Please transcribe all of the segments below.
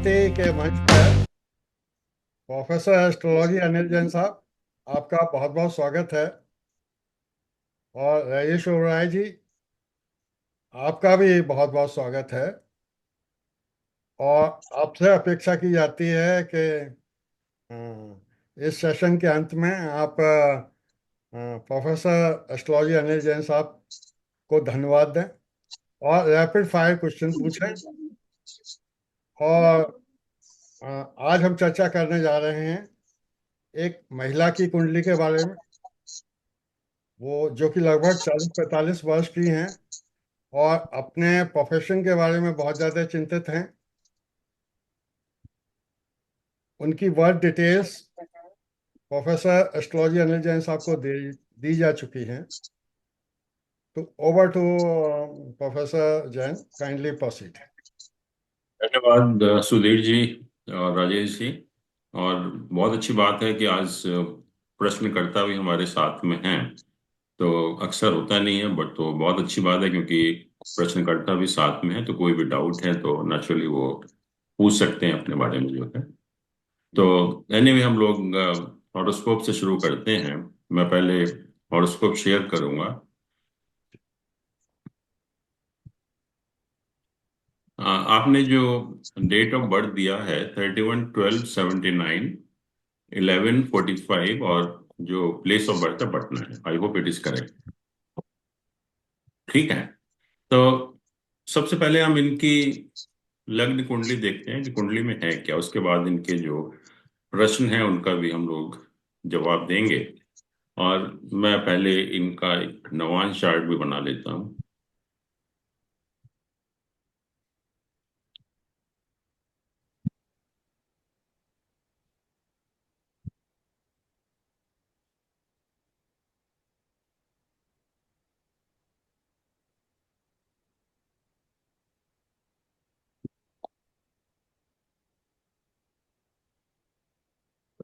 कुंडली के मंच पर प्रोफेसर एस्ट्रोलॉजी अनिल जैन साहब, आपका बहुत बहुत स्वागत है। और राजेश ओबराय जी, आपका भी बहुत बहुत स्वागत है। और आपसे अपेक्षा की जाती है कि इस सेशन के अंत में आप प्रोफेसर एस्ट्रोलॉजी अनिल जैन साहब को धन्यवाद दें और रैपिड फायर क्वेश्चन पूछें। और आज हम चर्चा करने जा रहे हैं एक महिला की कुंडली के बारे में, वो जो कि लगभग 40-45 वर्ष की हैं और अपने प्रोफेशन के बारे में बहुत ज़्यादा चिंतित हैं। उनकी work details professor astrology Anil Jain साहब को दी जा चुकी हैं। तो over to professor Jain, kindly proceed. धन्यवाद सुधीर जी और राजेश जी। और बहुत अच्छी बात है कि आज प्रश्नकर्ता भी हमारे साथ में हैं। तो अक्सर होता नहीं है, बट तो बहुत अच्छी बात है क्योंकि प्रश्नकर्ता भी साथ में है, तो कोई भी डाउट है तो नेचुरली वो पूछ सकते हैं अपने बारे में जो है। तो एनीवे हम लोग हॉरोस्कोप से शुरू करते हैं। मैं पहले हॉरोस्कोप शेयर करूंगा। आपने जो डेट ऑफ बर्थ दिया है 31/12/79, 11:45, और जो प्लेस ऑफ बर्थ है पटना है। I hope it is correct. ठीक है। तो सबसे पहले हम इनकी लग्न कुंडली देखते हैं कि कुंडली में है क्या। उसके बाद इनके जो प्रश्न हैं उनका भी हम लोग जवाब देंगे। और मैं पहले इनका एक नवांश चार्ट भी बना लेता हूँ।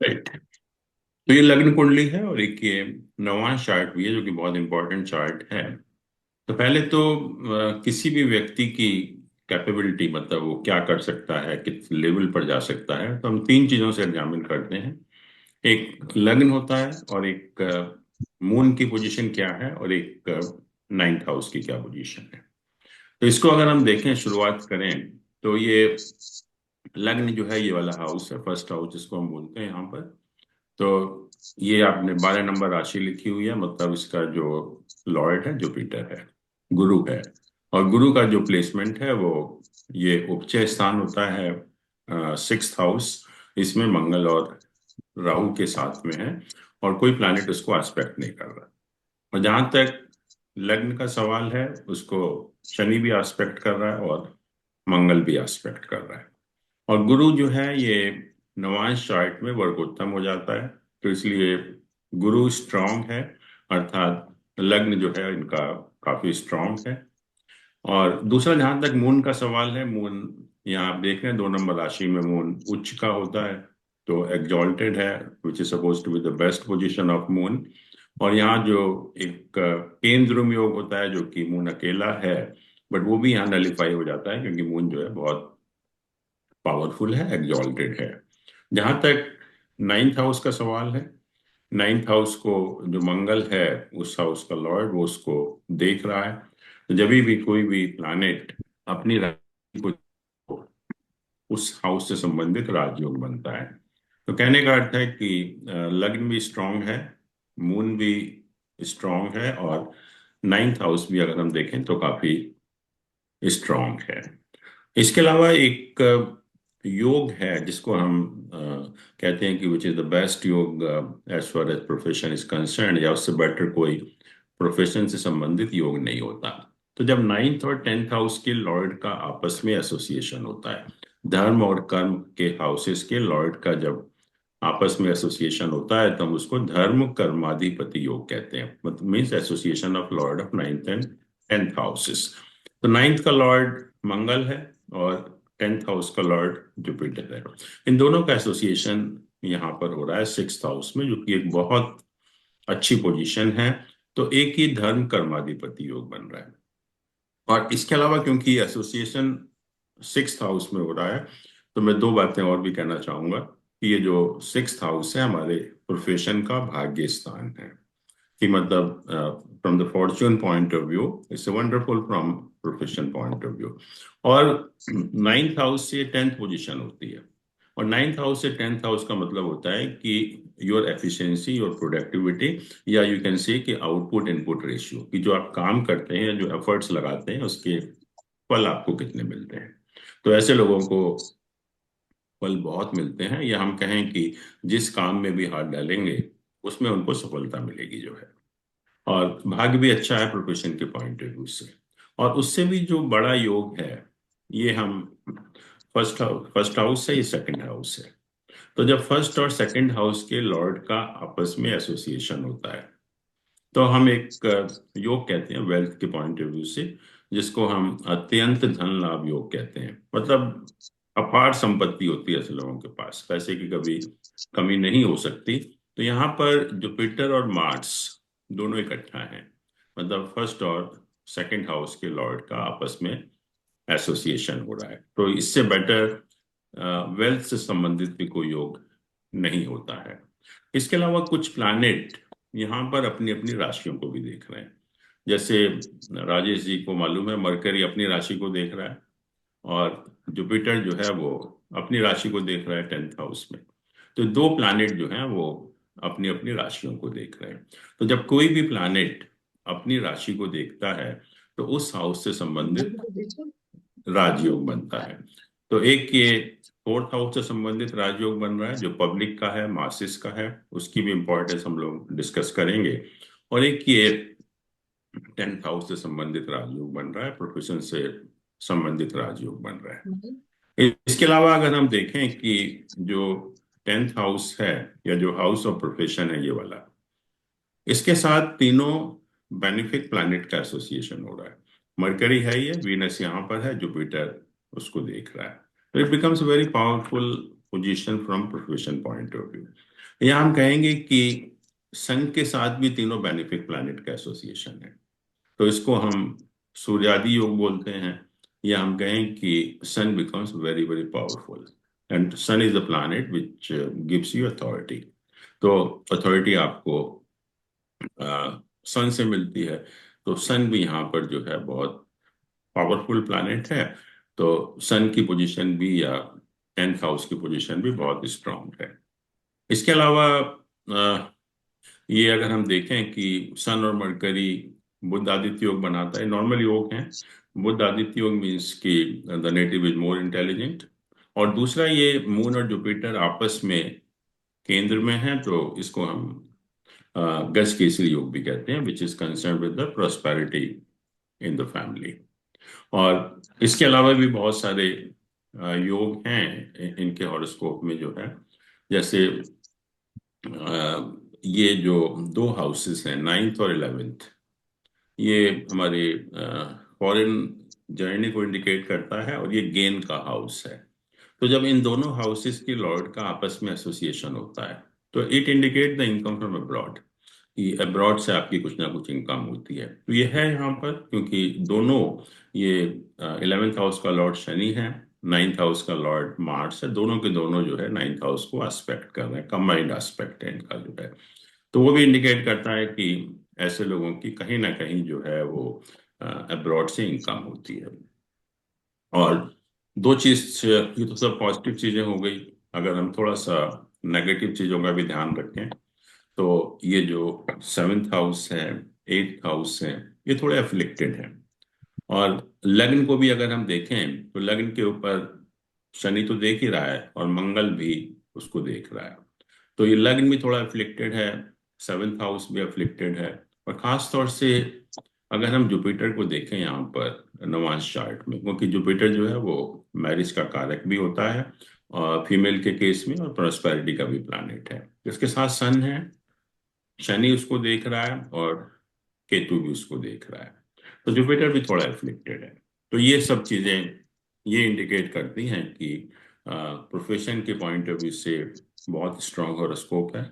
राइट। तो ये लग्न कुंडली है और एक ये नवांश चार्ट भी है जो कि बहुत इंपॉर्टेंट चार्ट है। तो पहले तो किसी भी व्यक्ति की कैपेबिलिटी, मतलब वो क्या कर सकता है, किस लेवल पर जा सकता है, तो हम तीन चीजों से एग्जामिन करते हैं। एक लग्न होता है, और एक मून की पोजीशन क्या है, और एक नाइन्थ हाउस की क्या पोजीशन है। तो इसको अगर हम देखें, शुरुआत करें, तो ये लग्न जो है ये वाला हाउस है, फर्स्ट हाउस जिसको हम बोलते हैं यहाँ पर। तो ये आपने 12 नंबर राशि लिखी हुई है, मतलब इसका जो लॉर्ड है जुपिटर है, गुरु है। और गुरु का जो प्लेसमेंट है वो ये उपचय स्थान होता है, सिक्स्थ हाउस। इसमें मंगल और राहु के साथ में है, और कोई प्लैनेट उसको एस्पेक्ट नहीं कर रहा। और जहां तक लग्न का सवाल है, उसको शनि भी एस्पेक्ट कर रहा है और मंगल भी एस्पेक्ट कर रहा है। और गुरु जो है ये नवांश चार्ट में वर्गोत्तम हो जाता है, तो इसलिए गुरु स्ट्रांग है, अर्थात लग्न जो है इनका काफी स्ट्रांग है। और दूसरा, जहां तक मून का सवाल है, मून यहाँ आप देख रहे हैं 2 नंबर राशि में मून उच्च का होता है, तो एग्जॉल्टेड है, which is suppose to be the best position of moon. और यहाँ जो एक केंद्र योग होता है, जो कि मून अकेला है, बट वो भी यहाँ नलिफाई हो जाता है क्योंकि मून जो है बहुत पावरफुल है, एग्जॉल्टेड है। जहां तक नाइन्थ हाउस का सवाल है, नाइन्थ हाउस को जो मंगल है, उस हाउस का लॉर्ड, वो उसको देख रहा है। तो जब भी कोई भी प्लैनेट अपनी राशि को, उस हाउस से संबंधित राजयोग बनता है। तो कहने का अर्थ है कि लग्न भी स्ट्रांग है, मून भी स्ट्रांग है, और नाइन्थ हाउस भी अगर हम देखें तो काफी स्ट्रांग है। इसके अलावा एक योग है जिसको हम कहते हैं कि which is the best yoga as far as profession is concern, या उससे बेटर कोई प्रोफेशन से संबंधित योग नहीं होता। तो जब नाइन्थ और टेंथ हाउस के लॉर्ड का आपस में एसोसिएशन होता है, धर्म और कर्म के हाउसेस के लॉर्ड का जब आपस में एसोसिएशन होता है, तो हम उसको धर्म कर्माधिपति योग कहते हैं, मतलब means association of Lord of ninth and tenth houses. तो नाइन्थ का लॉर्ड मंगल है और टेंथ हाउस का लॉर्ड जुपिटर है। इन दोनों का एसोसिएशन यहाँ पर हो रहा है सिक्स्थ हाउस में, जो कि एक बहुत अच्छी पोजीशन है। तो एक ही धर्म कर्माधिपति योग बन रहा है। और इसके अलावा क्योंकि एसोसिएशन सिक्स्थ हाउस में हो रहा है, तो मैं दो बातें और भी कहना चाहूंगा कि ये जो सिक्स्थ हाउस है हमारे प्रोफेशन का भाग्य स्थान है, कि मतलब from the Fortune point of view it's wonderful, from profession point of view. और नाइन्थ हाउस से टेंथ पोजीशन होती है, और नाइन्थ हाउस से टेंथ हाउस का मतलब होता है कि योर एफिशिएंसी, योर प्रोडक्टिविटी, या यू कैन से कि आउटपुट इनपुट रेशियो, कि जो आप काम करते हैं, जो एफर्ट्स लगाते हैं, उसके फल आपको कितने मिलते हैं। तो ऐसे लोगों को फल बहुत मिलते हैं, या हम कहें कि जिस काम में भी हाथ डालेंगे उसमें उनको सफलता मिलेगी जो है। और भाग्य भी अच्छा है प्रोफेशन के पॉइंट ऑफ व्यू से। और उससे भी जो बड़ा योग है, ये हम फर्स्ट हाउस है, ये सेकंड हाउस है। तो जब फर्स्ट और सेकंड हाउस के लॉर्ड का आपस में एसोसिएशन होता है, तो हम एक योग कहते हैं वेल्थ के पॉइंट ऑफ व्यू से, जिसको हम अत्यंत धन लाभ योग कहते हैं। मतलब अपार संपत्ति होती है ऐसे लोगों के पास, पैसे की कभी कमी नहीं हो सकती। तो यहाँ पर जुपिटर और मार्स दोनों इकट्ठा हैं, मतलब फर्स्ट और सेकंड हाउस के लॉर्ड का आपस में एसोसिएशन हो रहा है। तो इससे बेटर वेल्थ से संबंधित भी कोई योग नहीं होता है। इसके अलावा कुछ प्लैनेट यहाँ पर अपनी अपनी राशियों को भी देख रहे हैं। जैसे राजेश जी को मालूम है, मरकरी अपनी राशि को देख रहा है, और जुपिटर जो है वो अपनी राशि को देख रहा है टेंथ हाउस में। तो दो प्लैनेट जो हैं वो अपनी अपनी राशियों को देख रहे हैं। तो जब कोई भी प्लैनेट अपनी राशि को देखता है, तो उस हाउस से संबंधित राजयोग बनता है। तो एक ये फोर्थ हाउस से संबंधित राजयोग बन रहा है जो पब्लिक का है, मासिस का है, उसकी भी इंपॉर्टेंस हम लोग डिस्कस करेंगे। और एक ये टेंथ हाउस से संबंधित राजयोग बन रहा है, प्रोफेशन से संबंधित राजयोग बन रहा है। इसके अलावा अगर हम देखें कि जो टेंथ हाउस है, या जो हाउस ऑफ प्रोफेशन है ये वाला, इसके साथ तीनों बेनिफिक प्लैनेट का एसोसिएशन हो रहा है। मरकरी है, ये वीनस यहाँ पर है, जुपिटर उसको देख रहा है। तो it becomes very powerful position from profession point of view. यहाँ हम कहेंगे कि सन के साथ भी तीनों बेनिफिक प्लैनेट का एसोसिएशन है, तो इसको हम सूर्यादि योग बोलते हैं। या हम कहें कि sun becomes very very powerful, and sun is the planet which gives you authority. तो अथॉरिटी आपको सन से मिलती है। तो सन भी यहाँ पर जो है बहुत पावरफुल प्लैनेट है। तो सन की पोजीशन भी, या टेंथ हाउस की पोजीशन भी बहुत स्ट्रांग है। इसके अलावा ये अगर हम देखें कि सन और मरकरी बुध आदित्य योग बनाता है, नॉर्मल योग है। बुध आदित्य योग मीन्स कि the native is more intelligent. और दूसरा, ये मून और जुपिटर आपस में केंद्र में है, तो इसको हम गज केसरी योग भी कहते हैं, which is concern with the prosperity in the family. और इसके अलावा भी बहुत सारे योग हैं इनके हॉरोस्कोप में जो है। जैसे ये जो दो हाउसेस हैं, नाइन्थ और इलेवेंथ, ये हमारे फॉरेन जर्नी को इंडिकेट करता है, और ये गेन का हाउस है। तो जब इन दोनों हाउसेस की लॉर्ड का आपस में एसोसिएशन होता है, तो it indicate the income from abroad, कि अब्रॉड से आपकी कुछ ना कुछ इनकम होती है। तो ये है यहाँ पर, क्योंकि दोनों, ये इलेवेंथ हाउस का लॉर्ड शनि है, नाइन्थ हाउस का लॉर्ड मार्स है, दोनों के दोनों जो है नाइन्थ हाउस को एस्पेक्ट कर रहे हैं, कंबाइंड एस्पेक्ट है इनका जो है। तो वो भी इंडिकेट करता है कि ऐसे लोगों की कहीं ना कहीं जो है वो अब्रॉड से इनकम होती है। और दो चीज, ये तो सब पॉजिटिव चीजें हो गई। अगर हम थोड़ा सा नेगेटिव चीजों का भी ध्यान रखें, तो ये जो सेवेंथ हाउस है, एट्थ हाउस है, ये थोड़े अफ्लिक्टेड हैं। और लग्न को भी अगर हम देखें, तो लग्न के ऊपर शनि तो देख ही रहा है, और मंगल भी उसको देख रहा है। तो ये लग्न भी थोड़ा अफ्लिक्टेड है, सेवेंथ हाउस भी अफ्लिक्टेड है। और खास तौर से अगर हम जुपिटर को देखें यहाँ पर नवांश चार्ट में, क्योंकि जुपिटर जो है वो मैरिज का कारक भी होता है, और फीमेल के केस में, और प्रोस्पेरिटी का भी प्लैनेट है। इसके साथ सन है, शनि उसको देख रहा है, और केतु भी उसको देख रहा है। तो जुपिटर भी थोड़ा एफ्लिक्टेड है। तो ये सब चीजें ये इंडिकेट करती हैं कि प्रोफेशन के पॉइंट ऑफ व्यू से बहुत स्ट्रांग हॉरोस्कोप है,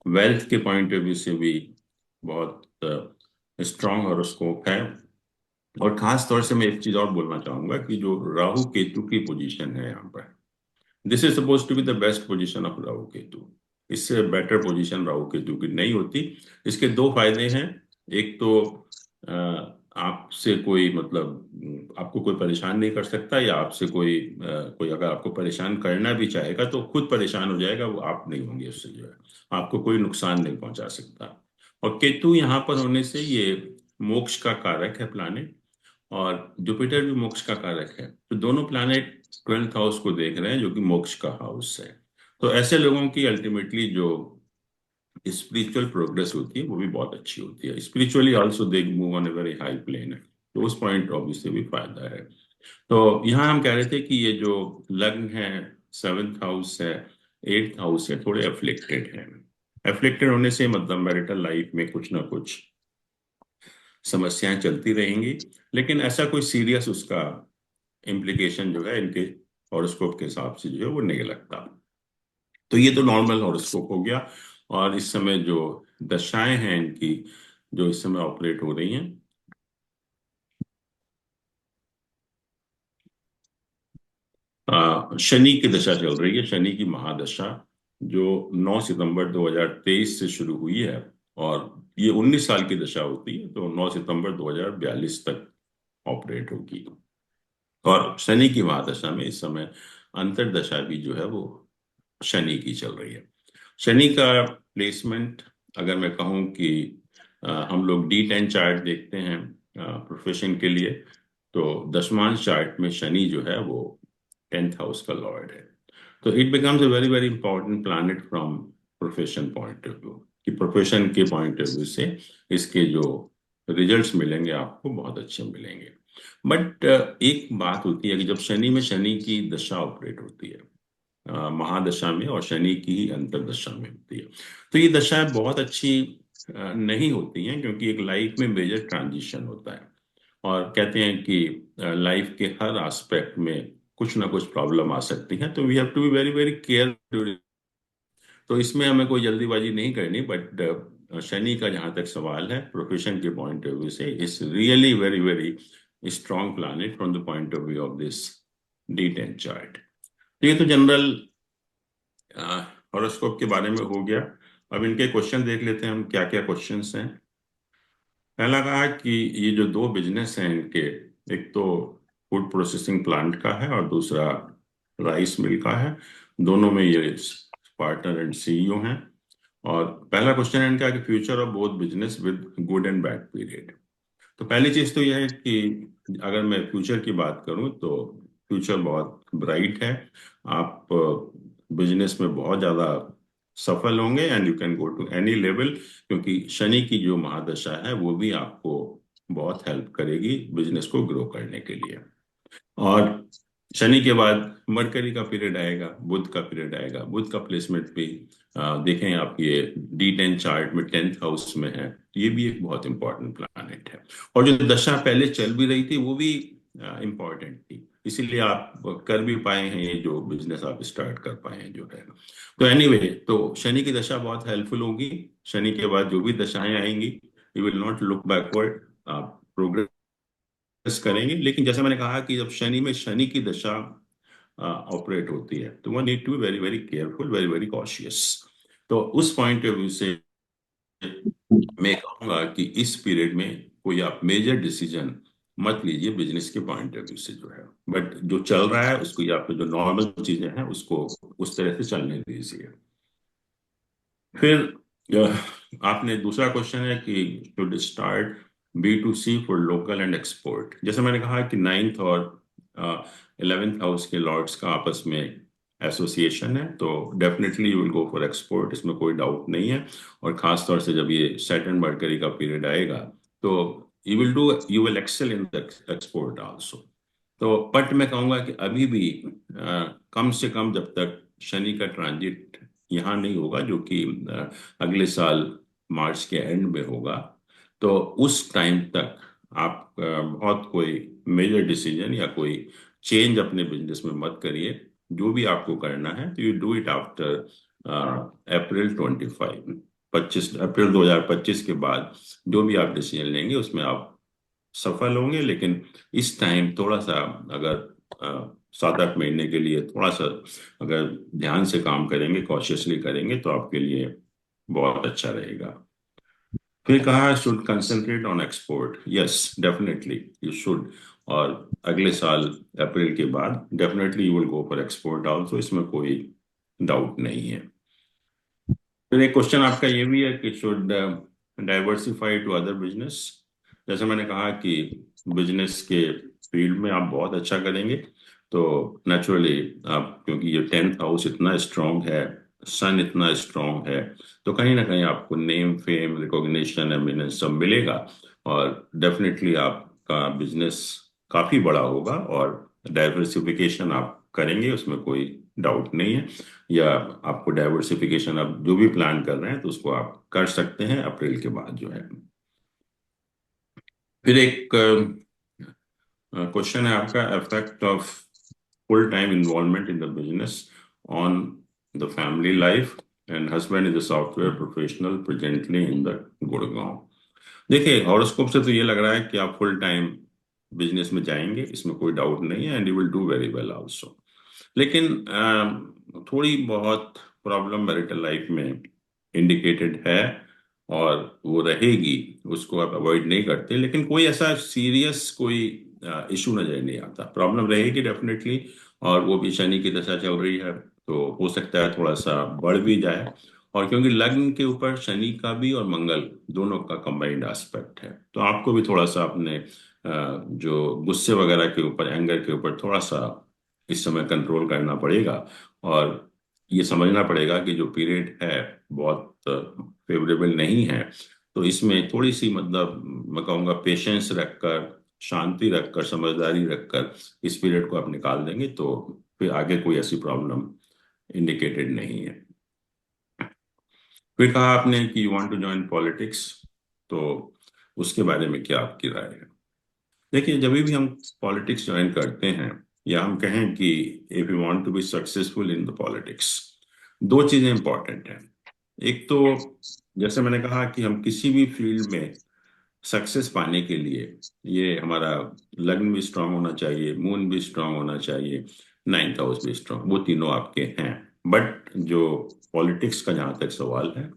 वेल्थ के पॉइंट ऑफ व्यू से भी बहुत स्ट्रांग हॉरोस्कोप है। और खास तौर से मैं एक चीज और बोलना चाहूंगा कि जो राहु केतु की पोजीशन है यहाँ पर, this is suppose to be the best position of Rahu Ketu. इससे बेटर पोजीशन राहु केतु की नहीं होती। इसके दो फायदे हैं। एक तो अ, आपसे कोई मतलब आपको कोई परेशान नहीं कर सकता, या आपसे कोई अगर आपको परेशान करना भी चाहेगा तो खुद परेशान हो जाएगा, वो आप नहीं होंगे उससे जो है। आपको कोई नुकसान नहीं पहुंचा सकता। और केतु यहाँ पर होने से ये मोक्ष का कारक है प्लानिट, और जुपिटर भी मोक्ष का कारक है। तो दोनों प्लैनेट 12th हाउस को देख रहे हैं, जो कि मोक्ष का हाउस है। तो ऐसे लोगों की अल्टीमेटली जो स्पिरिचुअल प्रोग्रेस होती है वो भी बहुत अच्छी होती है। Spiritually also they move on a very high plane है। तो उस पॉइंट ऑब्वियसली भी फायदा है। तो यहाँ हम कह रहे थे कि ये जो लग्न है, 7th हाउस है, 8th हाउस है, थोड़े अफ्लिक्टेड है। अफ्लिक्टेड होने से मतलब मैरिटल लाइफ में कुछ ना कुछ समस्याएं चलती रहेंगी, लेकिन ऐसा कोई सीरियस उसका इम्प्लीकेशन जो है इनके हॉरोस्कोप के हिसाब से जो है वो नहीं लगता। तो ये तो नॉर्मल हॉरोस्कोप हो गया। और इस समय जो दशाएं हैं इनकी, जो इस समय ऑपरेट हो रही हैं, शनि की दशा चल रही है, शनि की महादशा, जो 9 सितंबर 2023 से शुरू हुई है। और ये 19 साल की दशा होती है, तो 9 सितंबर 2042 तक ऑपरेट होगी। और शनि की महादशा में इस समय अंतर्दशा भी जो है वो शनि की चल रही है। शनि का प्लेसमेंट, अगर मैं कहूँ कि हम लोग D10 चार्ट देखते हैं प्रोफेशन के लिए, तो दशमांश चार्ट में शनि जो है वो 10th हाउस का लॉर्ड है। तो it becomes a very very important planet from profession point of view, कि प्रोफेशन के पॉइंट ऑफ व्यू से इसके जो रिजल्ट्स मिलेंगे आपको बहुत अच्छे मिलेंगे। बट एक बात होती है कि जब शनि में शनि की दशा ऑपरेट होती है, महादशा में, और शनि की ही अंतर्दशा में होती है, तो ये दशाएं बहुत अच्छी नहीं होती हैं, क्योंकि एक लाइफ में मेजर ट्रांजिशन होता है। और कहते हैं कि लाइफ के हर एस्पेक्ट में कुछ ना कुछ प्रॉब्लम आ सकती है, तो we have to be very very care. तो इसमें हमें कोई जल्दीबाजी नहीं करनी। बट शनि का जहां तक सवाल है प्रोफेशन के पॉइंट ऑफ व्यू से, इस really very very strong planet from the point of view of this D10 chart. तो ये तो जनरल हॉरोस्कोप के बारे में हो गया। अब इनके क्वेश्चन देख लेते हैं हम, क्या क्या क्वेश्चंस हैं। पहला कहा कि ये जो दो बिजनेस हैं इनके, एक तो फूड प्रोसेसिंग प्लांट का है और दूसरा राइस मिल का है। दोनों में ये पार्टनर एंड CEO हैं। और पहला क्वेश्चन है इनका कि future of both business with good and bad period. तो पहली चीज तो यह है कि अगर मैं फ्यूचर की बात करूं तो फ्यूचर बहुत ब्राइट है। आप बिजनेस में बहुत ज्यादा सफल होंगे, and you can go to any level, क्योंकि शनि की जो महादशा है वो भी आपको बहुत हेल्प करेगी बिजनेस को ग्रो करने के लिए। और शनि के बाद मरकरी का पीरियड आएगा, बुध का पीरियड आएगा। बुध का प्लेसमेंट भी देखें आप, ये D10 चार्ट में 10th हाउस में है। ये भी एक बहुत इंपॉर्टेंट प्लैनेट है। और जो दशा पहले चल भी रही थी वो भी इंपॉर्टेंट थी, इसीलिए आप कर भी पाए हैं ये जो बिजनेस आप स्टार्ट कर पाए हैं जो है। तो एनीवे, तो शनि की दशा बहुत हेल्पफुल होगी। शनि के बाद जो भी दशाएं आएंगी, you will not look backward, आप प्रोग्रेस करेंगे। लेकिन जैसे मैंने कहा कि जब शनि में शनि की दशा ऑपरेट होती है, तो one need to be very very careful, very very cautious. तो उस पॉइंट ऑफ व्यू से मैं कहूंगा कि इस पीरियड में कोई आप मेजर डिसीजन मत लीजिए बिजनेस के पॉइंट ऑफ व्यू से जो है। बट जो चल रहा है उसको, या फिर जो नॉर्मल चीजें हैं उसको उस तरह से चलने दीजिए। फिर आपने दूसरा क्वेश्चन है कि should start B2C for local and export. जैसे मैंने कहा कि 9th और 11th हाउस के लॉर्ड्स का आपस में एसोसिएशन है, तो definitely you will go for export, इसमें कोई डाउट नहीं है। और खास तौर से जब ये सैटर्न मरकरी का पीरियड आएगा, तो you will excel in the export also. तो बट मैं कहूंगा कि अभी भी कम से कम जब तक शनि का ट्रांजिट यहाँ नहीं होगा, जो कि अगले साल मार्च के एंड में होगा, तो उस टाइम तक आप बहुत कोई मेजर डिसीजन या कोई चेंज अपने बिजनेस में मत करिए। जो भी आपको करना है तो यू डू इट आफ्टर अप्रैल 25 के बाद जो भी आप डिसीजन लेंगे उसमें आप सफल होंगे। लेकिन इस टाइम थोड़ा सा अगर 7-8 महीने के लिए थोड़ा सा अगर ध्यान से काम करेंगे, कॉशियसली करेंगे, तो आपके लिए बहुत अच्छा रहेगा। फिर कहा should concentrate on export. Yes, definitely you should. और अगले साल अप्रैल के बाद definitely you will go for export also, इसमें कोई डाउट नहीं है। फिर एक क्वेश्चन आपका ये भी है कि should diversify to other business. जैसे मैंने कहा कि बिजनेस के फील्ड में आप बहुत अच्छा करेंगे, तो नेचुरली आप, क्योंकि ये 10th हाउस इतना स्ट्रांग है, सन इतना स्ट्रांग है, तो कहीं ना कहीं आपको नेम फेम रिकॉग्निशन एमिनेंस सब मिलेगा। और डेफिनेटली आपका बिजनेस काफी बड़ा होगा, और डाइवर्सिफिकेशन आप करेंगे, उसमें कोई डाउट नहीं है। या आपको डाइवर्सिफिकेशन, आप जो भी प्लान कर रहे हैं तो उसको आप कर सकते हैं अप्रैल के बाद जो है। फिर एक क्वेश्चन है आपका, effect of full time involvement in the business on the family life, and husband is a software professional presently in the Gurgaon. देखिए, हॉरोस्कोप से तो ये लग रहा है कि आप फुल टाइम बिजनेस में जाएंगे, इसमें कोई डाउट नहीं है, and you will do very well also. लेकिन थोड़ी बहुत प्रॉब्लम मैरिटल लाइफ में इंडिकेटेड है, और वो रहेगी, उसको आप अवॉइड नहीं करते, लेकिन कोई ऐसा सीरियस कोई इशू नजर नहीं आता। प्रॉब्लम रहेगी डेफिनेटली, और वो भी शनि की दशा चल रही है, तो हो सकता है थोड़ा सा बढ़ भी जाए। और क्योंकि लग्न के ऊपर शनि का भी और मंगल दोनों का कंबाइंड एस्पेक्ट है, तो आपको भी थोड़ा सा अपने जो गुस्से वगैरह के ऊपर, एंगर के ऊपर थोड़ा सा इस समय कंट्रोल करना पड़ेगा। और ये समझना पड़ेगा कि जो पीरियड है बहुत फेवरेबल नहीं है, तो इसमें थोड़ी सी, मतलब मैं कहूँगा, पेशेंस रखकर, शांति रखकर, समझदारी रखकर इस पीरियड को आप निकाल देंगे, तो फिर आगे कोई ऐसी प्रॉब्लम इंडिकेटेड नहीं है। फिर कहा आपने कि you want to join politics, तो उसके बारे में क्या आपकी राय है? देखिए, जब भी हम पॉलिटिक्स ज्वाइन करते हैं, या हम कहें कि if you want to be successful in the politics, दो चीजें इंपॉर्टेंट हैं। एक तो, जैसे मैंने कहा कि हम किसी भी फील्ड में सक्सेस पाने के लिए, ये हमारा लग्न भी स्ट्रांग होना चाहिए, मून भी स्ट्रांग होना चाहिए, 9th हाउस भी स्ट्रांग, वो तीनों आपके हैं। बट जो पॉलिटिक्स का जहां तक सवाल है,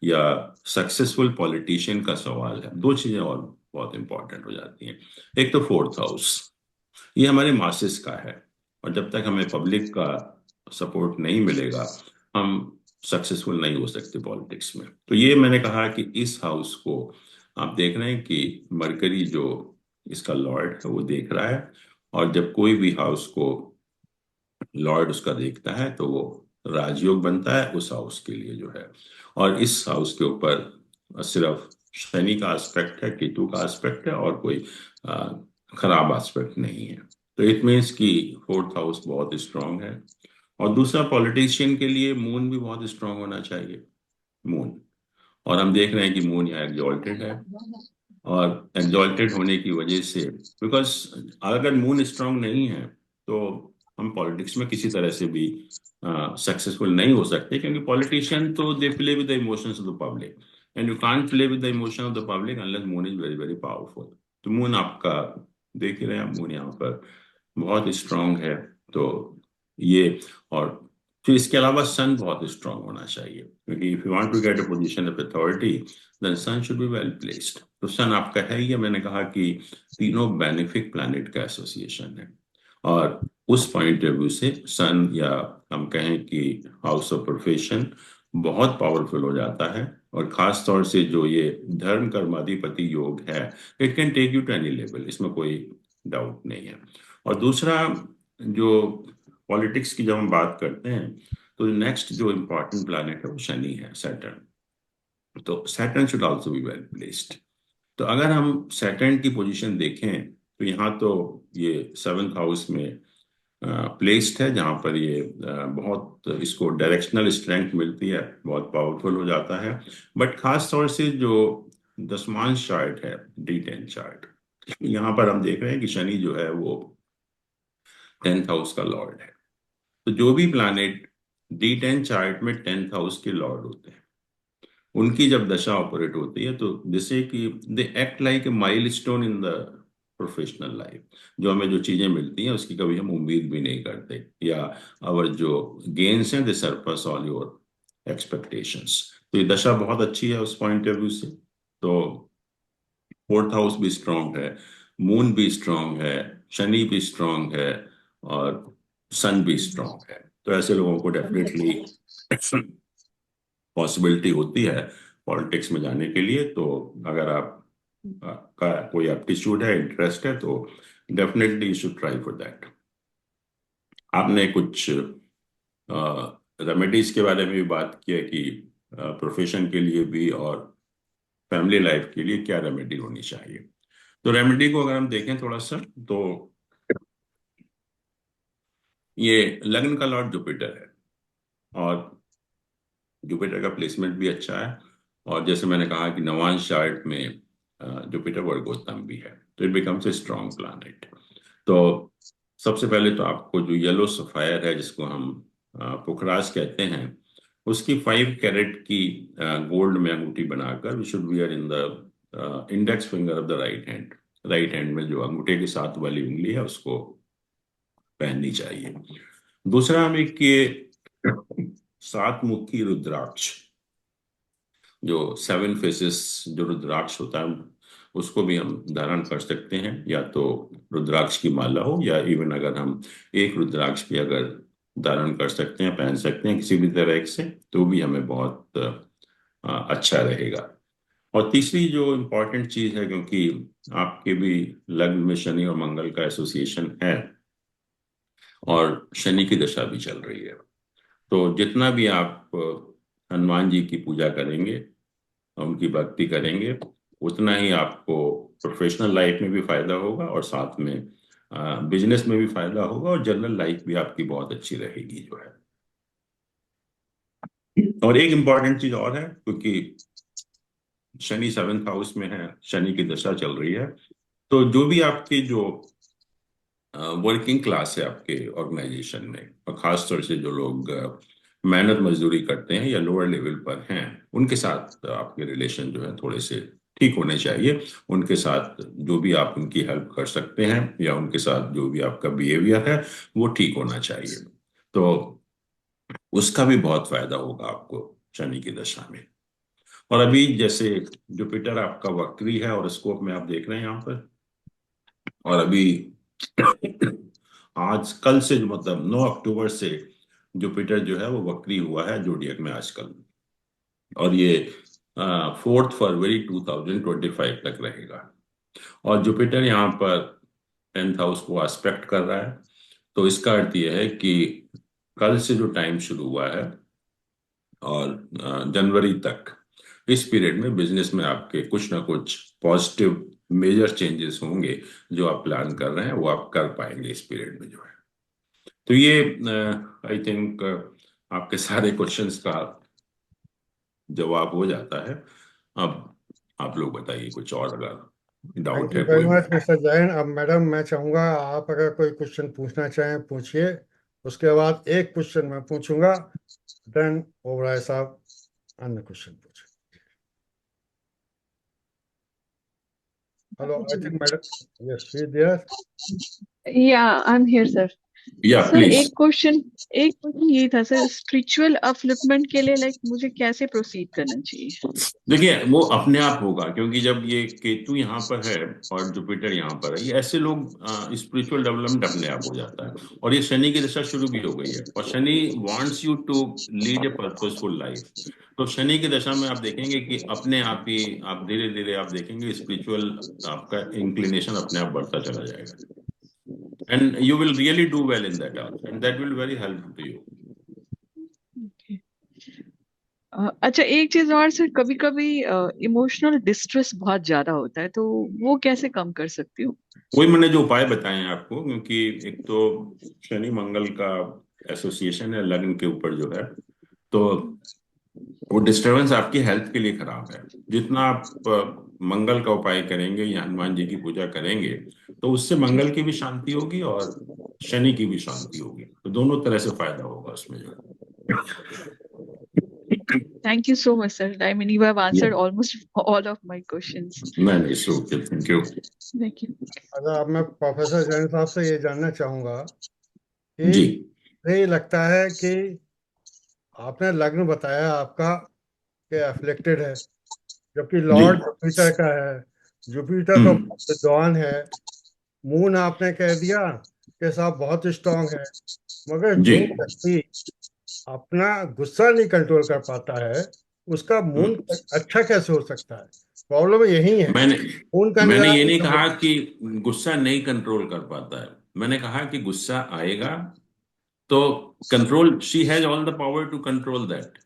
या सक्सेसफुल पॉलिटिशियन का सवाल है, दो चीजें और बहुत इंपॉर्टेंट हो जाती हैं। एक तो 4th हाउस, ये हमारे मासेस का है, और जब तक हमें पब्लिक का सपोर्ट नहीं मिलेगा, हम सक्सेसफुल नहीं हो सकते पॉलिटिक्स में। तो ये मैंने कहा कि इस हाउस को आप देख रहे हैं कि मरकरी जो इसका लॉर्ड है वो देख रहा है, और जब कोई भी हाउस को लॉर्ड उसका देखता है, तो वो राजयोग बनता है उस हाउस के लिए जो है। और इस हाउस के ऊपर सिर्फ शनि का एस्पेक्ट है, केतु का एस्पेक्ट है, और कोई अ, खराब एस्पेक्ट नहीं है। तो इट मीन्स कि 4th हाउस बहुत स्ट्रांग है। और दूसरा, पॉलिटिशियन के लिए मून भी बहुत स्ट्रांग होना चाहिए। मून, और हम देख रहे हैं कि मून यहाँ एग्जॉल्टेड है, और एग्जॉल्टेड होने की वजह से, बिकॉज अगर मून स्ट्रांग नहीं है, तो हम पॉलिटिक्स में किसी तरह से भी सक्सेसफुल नहीं हो सकते, क्योंकि पॉलिटिशियन तो they play with the emotions of the public, and you can't play with the emotion of the public unless moon is very very powerful. तो मून आपका, देख ही रहे हैं, मून यहाँ पर बहुत स्ट्रांग है। तो ये, और फिर इसके अलावा सन बहुत स्ट्रांग होना चाहिए, क्योंकि if you want to get a position of authority, then sun should be well placed. तो सन आपका है ही है, मैंने कहा कि तीनों बेनिफिक प्लैनेट का एसोसिएशन है। और उस पॉइंट ऑफ व्यू से सन, या हम कहें कि हाउस ऑफ प्रोफेशन, बहुत पावरफुल हो जाता है। और खास तौर से जो ये धर्म कर्माधिपति योग है, it can take you to any level, इसमें कोई डाउट नहीं है। और दूसरा, जो पॉलिटिक्स की जब हम बात करते हैं, तो नेक्स्ट जो इम्पोर्टेंट प्लैनेट है वो शनि है, सैटर्न। तो Saturn should also be well placed. तो अगर हम सैटर्न की पोजीशन देखें, तो यहाँ तो ये 7th हाउस में प्लेस्ड है, जहाँ पर ये बहुत इसको डायरेक्शनल स्ट्रेंथ मिलती है, बहुत पावरफुल हो जाता है। बट खास तौर से जो दशमांश चार्ट है, D10 चार्ट, यहाँ पर हम देख रहे हैं कि शनि जो है वो 10th हाउस का लॉर्ड है। तो जो भी प्लैनेट D10 चार्ट में 10th हाउस के लॉर्ड होते हैं, उनकी जब दशा ऑपरेट होती है, तो जैसे कि they act like a milestone in the professional life. जो हमें जो चीजें मिलती हैं उसकी कभी हम उम्मीद भी नहीं करते, या और जो गेन्स हैं दे सरपास ऑल योर एक्सपेक्टेशंस। तो ये दशा बहुत अच्छी है उस पॉइंट ऑफ व्यू से। तो फोर्थ हाउस भी स्ट्रांग है, मून भी स्ट्रांग है, शनि भी स्ट्रांग है, और सन भी स्ट्रांग है। तो ऐसे लोगों को डेफिनेटली पॉसिबिलिटी होती है पॉलिटिक्स में जाने के लिए। तो अगर आप का कोई एप्टीट्यूड है, इंटरेस्ट है, तो definitely you should try for that. आपने कुछ रेमेडीज के बारे में भी बात की है कि प्रोफेशन के लिए भी और फैमिली लाइफ के लिए क्या रेमेडी होनी चाहिए। तो रेमेडी को अगर हम देखें थोड़ा सा, तो ये लग्न का लॉर्ड जुपिटर है, और जुपिटर का प्लेसमेंट भी अच्छा है। और जैसे मैंने कहा कि नवांश चार्ट में जुपिटर वर्गोत्तम भी है, तो it becomes a strong planet. तो सबसे पहले तो आपको जो येलो सफायर है, जिसको हम पुखराज कहते हैं, उसकी 5 कैरेट की गोल्ड में अंगूठी बनाकर we should wear in the index finger of the right hand. Right hand में जो अंगूठे के साथ वाली उंगली है उसको पहननी चाहिए। दूसरा, हम एक ये 7 मुखी रुद्राक्ष, जो 7 फेसेस जो रुद्राक्ष होता है, उसको भी हम धारण कर सकते हैं। या तो रुद्राक्ष की माला हो, या इवन अगर हम एक रुद्राक्ष भी अगर धारण कर सकते हैं, पहन सकते हैं किसी भी तरह से, तो भी हमें बहुत अच्छा रहेगा। और तीसरी जो इम्पोर्टेंट चीज है, क्योंकि आपके भी लग्न में शनि और मंगल का एसोसिएशन है, और शनि की दशा भी चल रही है, तो जितना भी आप हनुमान जी की पूजा करेंगे, उनकी भक्ति करेंगे, उतना ही आपको प्रोफेशनल लाइफ में भी फायदा होगा, और साथ में बिजनेस में भी फायदा होगा, और जनरल लाइफ भी आपकी बहुत अच्छी रहेगी जो है। और एक इम्पॉर्टेंट चीज और है, क्योंकि शनि 7th हाउस में है, शनि की दशा चल रही है, तो जो भी आपके जो वर्किंग क्लास है आपके ऑर्गेनाइजेशन में, और खास तौर से जो लोग मेहनत मजदूरी करते हैं या लोअर लेवल पर हैं, उनके साथ आपके रिलेशन जो है थोड़े से ठीक होने चाहिए। उनके साथ जो भी आप उनकी हेल्प कर सकते हैं, या उनके साथ जो भी आपका बिहेवियर है, वो ठीक होना चाहिए। तो उसका भी बहुत फायदा होगा आपको शनि की दशा में। और अभी जैसे जुपिटर आपका वक्री है, और स्कोप में आप देख रहे हैं यहाँ पर, और अभी आज कल से जो मतलब 9 अक्टूबर से जुपिटर जो है वो वक्री हुआ है जोडियक में आजकल, और ये 4 फरवरी 2025 तक रहेगा। और जुपिटर यहाँ पर 10th हाउस को एस्पेक्ट कर रहा है। तो इसका अर्थ यह है कि कल से जो टाइम शुरू हुआ है, और जनवरी तक, इस पीरियड में बिजनेस में आपके कुछ ना कुछ पॉजिटिव मेजर चेंजेस होंगे। जो आप प्लान कर रहे हैं वो आप कर पाएंगे इस पीरियड में जो है। तो ये आई थिंक आपके सारे क्वेश्चंस का जवाब हो जाता है। अब आप लोग बताइए कुछ और अगर थैंक डाउट यू है वेरी कोई। Much mister Jain. अब मैडम, मैं चाहूँगा आप अगर कोई क्वेश्चन पूछना चाहें पूछिए। उसके बाद एक क्वेश्चन मैं पूछूंगा, देन ओबराय साहब अन्य क्वेश्चन पूछें। Hello, I think madam, yes she there. Yeah, I'm here, sir. या सर प्लीज। एक क्वेश्चन ये था सर, स्पिरिचुअल अपलिफ्टमेंट के लिए लाइक मुझे कैसे प्रोसीड करना चाहिए? देखिए, वो अपने आप होगा, क्योंकि जब ये केतु यहाँ पर है और जुपिटर यहाँ पर है, ये ऐसे लोग स्पिरिचुअल डेवलपमेंट अपने आप हो जाता है। और ये शनि की दशा शुरू भी हो गई है, और Shani wants you to lead a purposeful life. तो शनि की दशा में आप देखेंगे कि अपने आप ही आप धीरे धीरे आप देखेंगे स्पिरिचुअल आपका इंक्लिनेशन अपने आप बढ़ता चला जाएगा, and you will really do well in that also, and that will very help to you. Okay. अच्छा, एक चीज और सर, कभी कभी इमोशनल डिस्ट्रेस बहुत ज्यादा होता है, तो वो कैसे कम कर सकती हूँ? वही मैंने जो उपाय बताए हैं आपको, क्योंकि एक तो शनि मंगल का एसोसिएशन है लग्न के ऊपर जो है, तो वो डिस्टरबेंस आपकी हेल्थ के लिए खराब है। जितना आप मंगल का उपाय करेंगे या हनुमान जी की पूजा करेंगे, तो उससे जी। मंगल की भी शांति होगी और शनि की भी शांति होगी, तो दोनों तरह से फायदा होगा उसमें जो है। Thank you so much, sir. I mean, you have answered Yeah. almost all of my questions. नहीं, it's okay, thank you. Thank you. अच्छा, अब मैं प्रोफेसर जैन साहब से ये जानना चाहूँगा कि जी मुझे ये लगता है कि आपने लग्न बताया आपका कि अफ्लिक्टेड है, जबकि जी लॉर्ड जुपिटर का है। जुपिटर तो हम्म बहुत विद्वान है। मून आपने कह दिया कि साहब बहुत स्ट्रांग है। मगर जी जो व्यक्ति अपना गुस्सा नहीं कंट्रोल कर पाता है, उसका मून हम्म। अच्छा कैसे हो सकता है? प्रॉब्लम यही है। मैंने मून का मैंने ये निराश नहीं हो। कहा कि गुस्सा नहीं कंट्रोल कर पाता है। मैंने कहा कि गुस्सा आएगा तो control, she has all the power to control that.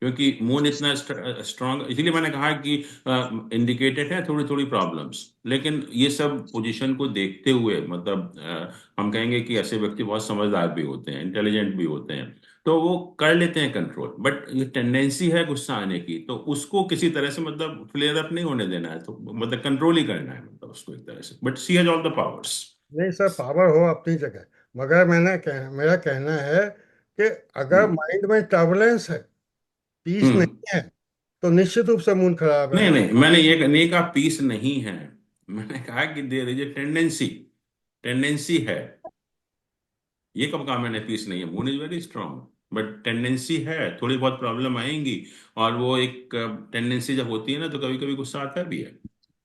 क्योंकि मून इतना स्ट्रांग, इसलिए मैंने कहा कि इंडिकेटेड है थोड़ी थोड़ी प्रॉब्लम्स। लेकिन ये सब पोजीशन को देखते हुए, मतलब हम कहेंगे कि ऐसे व्यक्ति बहुत समझदार भी होते हैं, इंटेलिजेंट भी होते हैं, तो वो कर लेते हैं कंट्रोल। बट ये टेंडेंसी है गुस्सा आने की, तो उसको किसी तरह से मतलब फ्लेयर अप नहीं होने देना है, तो मतलब कंट्रोल ही करना है, मतलब उसको एक तरह से। But she has all the powers. नहीं सर, पावर हो अपनी जगह, मगर मेरा कहना है कि अगर हम्म माइंड में टर्बुलेंस है, पीस हम्म। नहीं है, तो निश्चित रूप से मूड खराब है। नहीं नहीं, मैंने ये नहीं कहा पीस नहीं है। मैंने कहा कि there is a tendency, tendency है। ये कब कहा मैंने पीस नहीं है? Moon is very strong, but tendency है, थोड़ी बहुत प्रॉब्लम आएंगी। और वो एक टेंडेंसी जब होती है ना, तो कभी कभी गुस्सा आता भी है,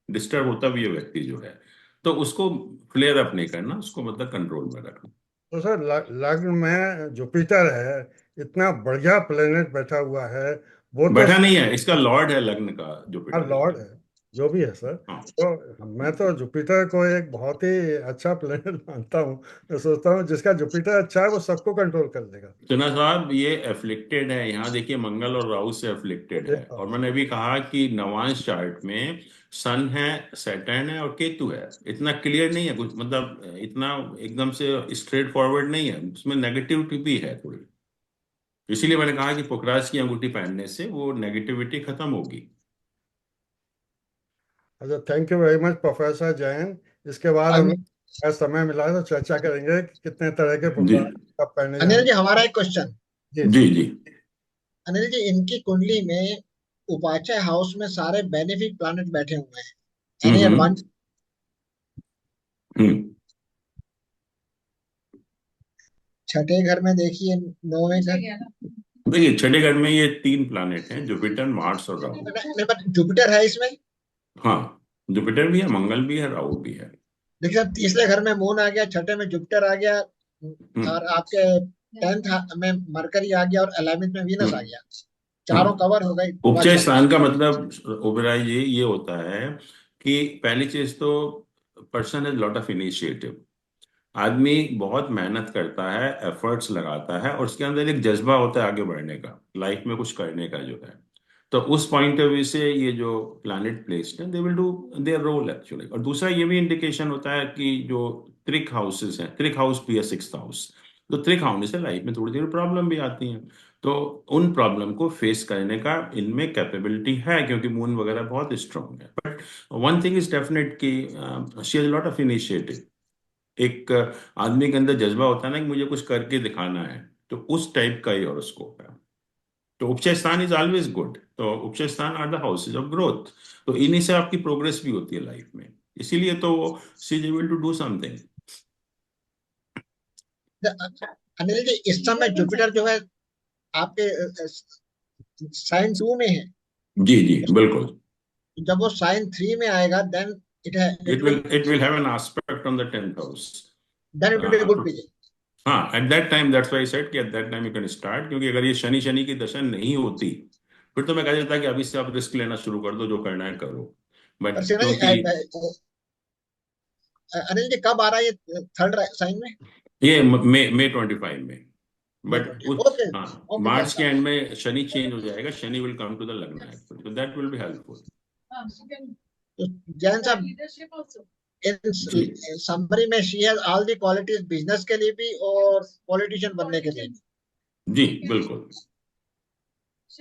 डिस्टर्ब होता भी है व्यक्ति जो है। तो उसको फ्लेयर अप नहीं करना, उसको मतलब कंट्रोल में रखना। तो सर लग्न में जुपिटर है, इतना बढ़िया प्लेनेट बैठा हुआ है। वो तो बैठा नहीं है, इसका लॉर्ड है लग्न का, जुपिटर जो लॉर्ड है। है, जो भी है सर। हाँ। तो मैं तो जुपिटर को एक बहुत ही अच्छा प्लेनेट मानता हूँ। मैं सोचता हूँ जिसका जुपिटर अच्छा है वो सबको कंट्रोल कर देगा। चुना साहब, ये एफ्लिक्टेड है, यहाँ देखिए मंगल और राहु से एफ्लिक्टेड है। और मैंने भी कहा कि नवांश चार्ट में सन है, सैटर्न है और केतु है। इतना क्लियर नहीं है कुछ, मतलब इतना एकदम से स्ट्रेट फॉरवर्ड नहीं है, उसमें नेगेटिविटी भी है थोड़ी। इसीलिए मैंने कहा कि पुखराज की अंगूठी पहनने से वो नेगेटिविटी खत्म होगी। अच्छा, thank you very much professor Jain. इसके बाद हम अन, लोग समय मिला तो चर्चा करेंगे कि कितने तरह के जी पुकार कब पढ़ने अनिल जाना। जी, हमारा एक क्वेश्चन। जी जी जी। अनिल जी, इनकी कुंडली में उपाचाय हाउस में सारे बेनिफिक प्लैनेट बैठे हुए हैं। Any hmm advance? हम्म। छठे घर में देखिए, नौवें घर। देखिए छठे घर में ये तीन प्लैनेट हैं, जुपिटर, मार्स और राहु। नहीं, बट जुपिटर है इसमें। हाँ, जुपिटर भी है, मंगल भी है, राहु भी है। देखिए, अब तीसरे घर में मून आ गया, छठे में जुपिटर आ गया, हम्म और आपके 10th में मरकरी आ गया, और 11th में वीनस आ हम्म। गया। हाँ, चारों कवर हो गई, बहुत उपचय बढ़िया। स्थान का मतलब ओबेरॉय जी ये होता है कि पहली चीज तो person has lot of initiative. आदमी बहुत मेहनत करता है, एफर्ट्स लगाता है, और उसके अंदर एक जज्बा होता है आगे बढ़ने का, लाइफ में कुछ करने का जो है। तो उस पॉइंट ऑफ व्यू से ये जो प्लैनेट प्लेस्ड है, they will do their role actually. और दूसरा ये भी इंडिकेशन होता है कि जो त्रिक हाउसेस हैं, त्रिक हाउस भी है सिक्स्थ हाउस, तो त्रिक हाउस से लाइफ में थोड़ी थोड़ी प्रॉब्लम भी आती हैं। तो उन प्रॉब्लम को फेस करने का इनमें कैपेबिलिटी है, क्योंकि मून वगैरह बहुत स्ट्रांग है। But one thing is definite कि she has lot of initiative. एक आदमी के अंदर जज्बा होता है ना कि मुझे कुछ करके दिखाना है, तो उस टाइप का ही हॉरोस्कोप है। तो उपचय स्थान इज ऑलवेज गुड, तो उपचय स्थान are the houses of growth. तो इन्हीं से आपकी प्रोग्रेस भी होती है लाइफ में, इसीलिए तो वो she is able to do something. Anil ji, इस समय जुपिटर जो है आपके साइन 2 में है। जी जी बिल्कुल। जब वो साइन 3 में आएगा, then it it it will will it will have an aspect on the 10th house. Then it will be good period. हाँ, at that time, that's why I said कि at that time you can start. क्योंकि अगर ये शनि शनि की दशा नहीं होती, फिर तो मैं कह देता कि अभी से आप रिस्क लेना शुरू कर दो, जो करना है करो। पर बट सिर्फ क्योंकि अनिल जी, कब आ रहा है ये थर्ड साइन में? ये मई 25 में। मई बट 20? उस ओके। हाँ, ओके मार्च के जैन एंड में शनि चेंज हो जाएगा, Shani will come to the लग्न एक्चुअली, तो दैट विल बी हेल्पफुल। तो जैन साहब, इन जी समरी में she has all the qualities business के लिए भी और पॉलिटिशियन बनने के लिए भी। जी बिल्कुल।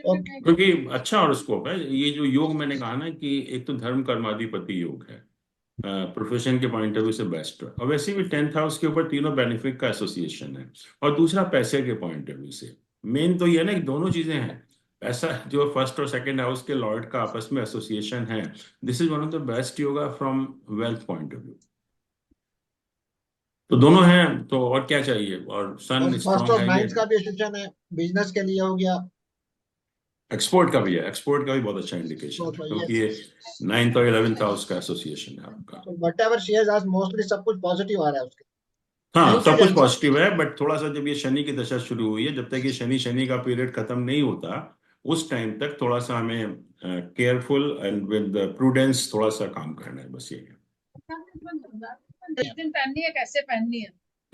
ओके। क्योंकि अच्छा हॉरोस्कोप है ये जो योग, मैंने कहा ना कि एक तो धर्म कर्माधिपति योग है, प्रोफेशन के पॉइंट ऑफ व्यू से बेस्ट है। और वैसे भी 10th हाउस के ऊपर तीनों बेनिफिट का एसोसिएशन है। और दूसरा पैसे के पॉइंट ऑफ व्यू से मेन तो ये है ना कि दोनों चीजें हैं, ऐसा जो फर्स्ट और सेकंड हाउस के लॉर्ड का आपस में एसोसिएशन है, this is one of the best yoga from wealth point of view. तो दोनों हैं, तो और क्या चाहिए, और और सन फर्स्ट स्ट्रांग और है ये। नाइन्थ का भी एसोसिएशन है, बिजनेस के लिए हो गया। एक्सपोर्ट का भी है, एक्सपोर्ट का भी बहुत अच्छा इंडिकेशन है, क्योंकि ये यस। नाइन्थ और 11th हाउस का एसोसिएशन है आपका। तो वट एवर शी हैज आज मोस्टली सब कुछ पॉजिटिव आ रहा है उसके। हाँ, थैंक यू सब कुछ जैन साहब। पॉजिटिव है, बट थोड़ा सा जब ये शनि की दशा शुरू हुई है, जब तक ये शनि शनि का पीरियड खत्म नहीं होता, उस टाइम तक थोड़ा सा हमें केयरफुल एंड विद प्रूडेंस थोड़ा सा काम करना है, बस ये है। किस दिन पहननी है, कैसे पहननी है?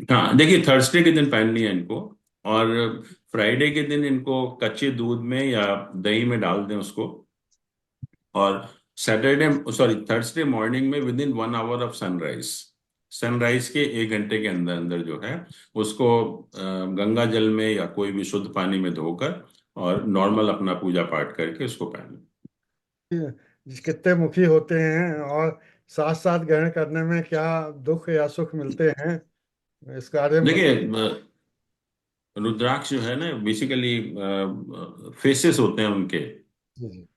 हाँ, देखिए, थर्सडे के दिन पहननी है इनको, और फ्राइडे के दिन इनको कच्चे दूध में या दही में डाल दें उसको, और सैटरडे सॉरी थर्सडे मॉर्निंग में with in 1 hour of sunrise, sunrise के 1 घंटे के अंदर अंदर जो है उसको गंगा जल में या कोई भी शुद्ध पानी में धोकर और नॉर्मल अपना पूजा पाठ करके उसको पहने। कितने मुखी होते हैं और साथ साथ ग्रहण करने में क्या दुख या सुख मिलते हैं, इस बारे में देखिए, रुद्राक्ष जो है ना, बेसिकली फेसेस होते हैं उनके, जी जी।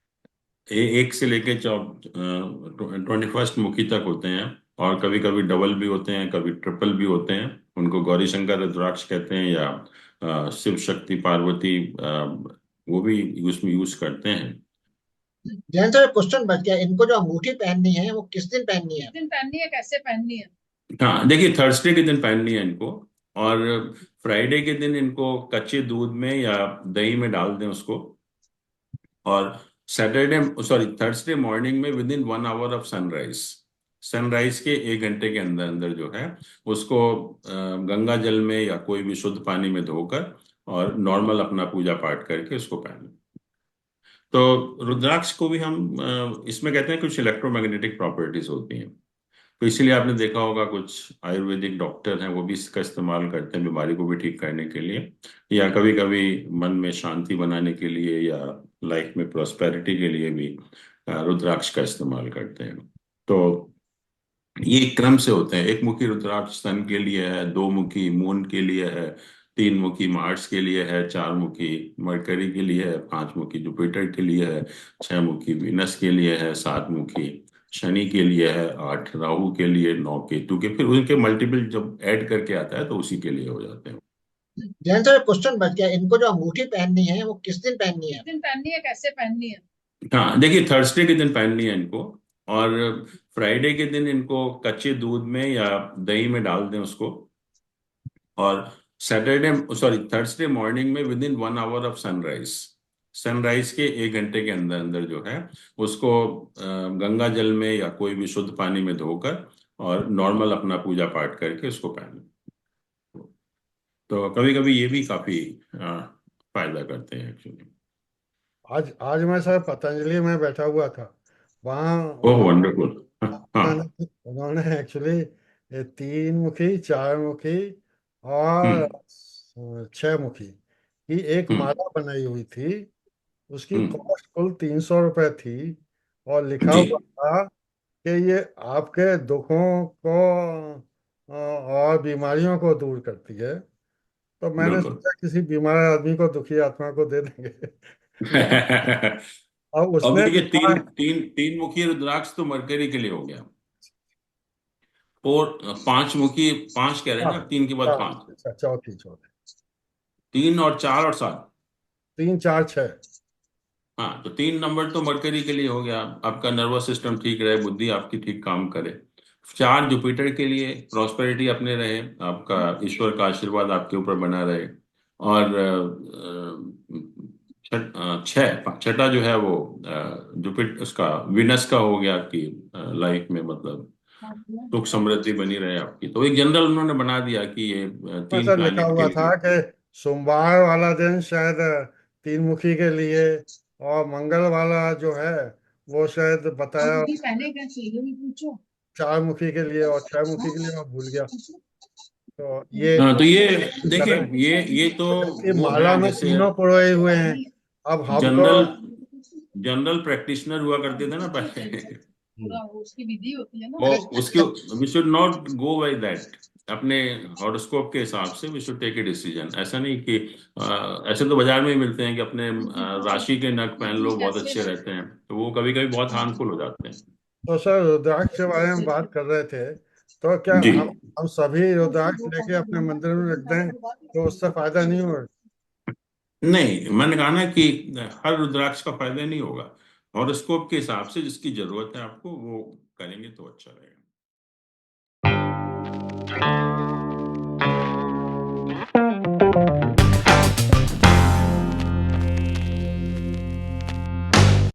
एक से लेके 21st मुखी तक होते हैं, और कभी कभी डबल भी होते हैं, कभी ट्रिपल भी होते हैं। उनको गौरी शंकर रुद्राक्ष कहते हैं, या शिव शक्ति पार्वती, वो भी उसमें यूज करते हैं। जैन साहब क्वेश्चन बच गया, इनको जो अंगूठी पहननी है वो किस दिन पहननी है? किस दिन पहननी है, कैसे पहननी है? हाँ, देखिए, थर्सडे के दिन पहननी है इनको, और फ्राइडे के दिन इनको कच्चे दूध में या दही में डाल दें उसको, और सैटरडे सॉरी थर्सडे मॉर्निंग में with in 1 hour of sunrise, sunrise के 1 घंटे के अंदर अंदर जो है उसको गंगा जल में या कोई भी शुद्ध पानी में धोकर और नॉर्मल अपना पूजा पाठ करके उसको पहने। तो रुद्राक्ष को भी हम इसमें कहते हैं कुछ इलेक्ट्रोमैग्नेटिक प्रॉपर्टीज होती हैं, तो इसीलिए आपने देखा होगा कुछ आयुर्वेदिक डॉक्टर हैं वो भी इसका इस्तेमाल करते हैं बीमारी को भी ठीक करने के लिए, या कभी कभी मन में शांति बनाने के लिए, या लाइफ में प्रॉस्पेरिटी के लिए भी रुद्राक्ष का इस्तेमाल करते हैं। तो ये एक क्रम से होते हैं, एक मुखी रुद्राक्ष सन के लिए है, 2 मुखी मून के लिए है, 3 मुखी मार्स के लिए है, 4 मुखी मरकरी के लिए है, 5 मुखी जुपिटर के लिए है, 6 मुखी वीनस के लिए है, 7 मुखी शनि के लिए है, 8 राहु के लिए, 9 केतु के, फिर उनके मल्टीपल जब ऐड करके आता है तो उसी के लिए हो जाते हैं। जैन साहब क्वेश्चन बच गया, इनको जो अंगूठी पहननी है वो किस दिन पहननी है? किस दिन पहननी है, कैसे पहननी है? हाँ, देखिए, थर्सडे के दिन पहननी है इनको, और फ्राइडे के दिन इनको कच्चे दूध में या दही में डाल दें उसको, और सैटरडे सॉरी थर्सडे मॉर्निंग में with in 1 hour of sunrise, sunrise के 1 घंटे के अंदर अंदर जो है उसको गंगा जल में या कोई भी शुद्ध पानी में धोकर और नॉर्मल अपना पूजा पाठ करके उसको पहने। तो कभी कभी ये भी काफी फायदा करते हैं एक्चुअली। आज आज मैं सर पतंजलि में बैठा हुआ था, वहाँ ओह, वंडरफुल। हाँ। उन्होंने एक्चुअली 3 मुखी, 4 मुखी और हम्म। 6 मुखी की एक हम्म। माला बनाई हुई थी। उसकी हम्म। कॉस्ट कुल 300 रुपये थी, और लिखा जी। हुआ था कि ये आपके दुखों को और बीमारियों को दूर करती है। तो मैंने बिल्कुल। सोचा किसी बीमार आदमी को, दुखी आत्मा को दे देंगे। अब अब उसने देखिए, लिखा। 3 मुखी रुद्राक्ष तो मरकरी के लिए हो गया, और 5 मुखी, 5 कह रहे हैं हाँ ना, 3 के बाद हाँ, 5, अच्छा, चौथी चौथी, 3 और 4 और 7। 3 4 6। हाँ, तो 3 नंबर तो मरकरी के लिए हो गया, आपका नर्वस सिस्टम ठीक रहे, बुद्धि आपकी ठीक काम करे। 4 जुपिटर के लिए, प्रॉस्पेरिटी अपने रहे, आपका ईश्वर का आशीर्वाद आपके ऊपर बना रहे। और 6 छठा जो है वो जुपिटर उसका विनस का हो गया कि लाइफ में मतलब सुख समृद्धि बनी रहे आपकी। तो एक जनरल उन्होंने बना दिया कि ये तीन ऐसा लिखा प्लैनेट के हुआ था लिए। कि सोमवार वाला दिन शायद 3 मुखी के लिए, और मंगल वाला जो है वो शायद बताया पहने क्या चाहिए भी पूछो। 4 मुखी के लिए, और 6 मुखी के लिए मैं भूल गया। तो ये हाँ, तो ये देखिए, करें, ये तो जबकि वो माला है में जैसे तीनों पुरोए हुए हैं। अब हम तो जनरल जनरल प्रैक्टिशनर हुआ करते थे ना पहले, पूरा उसकी विधि होती है ना। वो उसके we should not go by that. अपने हॉरोस्कोप के हिसाब से we should take a decision. ऐसा नहीं कि ऐसे तो बाजार में ही मिलते हैं कि अपने राशि के नग पहन लो, बहुत अच्छे रहते हैं, तो वो कभी कभी बहुत हार्मफुल हो जाते हैं। तो सर रुद्राक्ष के बारे में बात कर रहे थे, तो क्या जी हम सभी रुद्राक्ष लेके अपने मंदिर में रख दें तो उससे फायदा नहीं होगा? नहीं, मैंने कहा ना कि हर रुद्राक्ष का फायदा नहीं होगा। हॉरोस्कोप के हिसाब से जिसकी जरूरत है आपको वो करेंगे तो अच्छा रहेगा।